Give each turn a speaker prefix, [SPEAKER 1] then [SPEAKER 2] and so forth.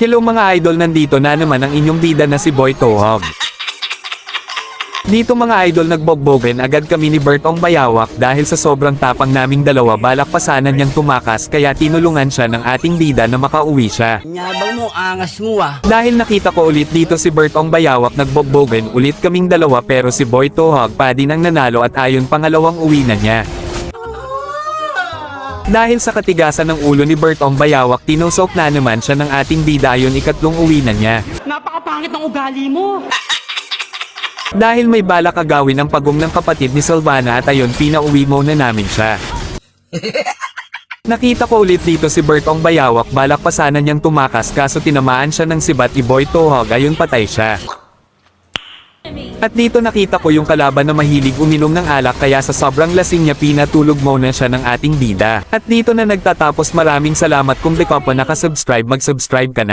[SPEAKER 1] Hello mga idol, nandito na naman ang inyong bida na si Boy Tohog. Dito mga idol, nagbogbogen agad kami ni Bertong Bayawak dahil sa sobrang tapang naming dalawa, balak pa sana niyang tumakas kaya tinulungan siya ng ating bida na makauwi siya.
[SPEAKER 2] Nyabang mo, angas mo ah.
[SPEAKER 1] Dahil nakita ko ulit dito si Bertong Bayawak, nagbogbogen ulit kaming dalawa pero si Boy Tohog pa din ang nanalo at ayon pangalawang uwi na niya. Dahil sa katigasan ng ulo ni Bertong Bayawak, tinusok na naman siya ng ating bida ayon ikatlong uwi na niya.
[SPEAKER 2] Napakapangit ng ugali mo.
[SPEAKER 1] Dahil may balak agawin ang pagong ng kapatid ni Sylvana at ayon pinauwi mo na namin siya. Nakita ko ulit dito si Bertong Bayawak, balak pa sana niyang tumakas kaso tinamaan siya ng sibat ni Boy Tohog ayon patay siya. At dito nakita ko yung kalaban na mahilig uminom ng alak kaya sa sobrang lasing niya pinatulog muna siya ng ating bida. At dito na nagtatapos, maraming salamat kung di ka pa nakasubscribe, mag-subscribe ka na.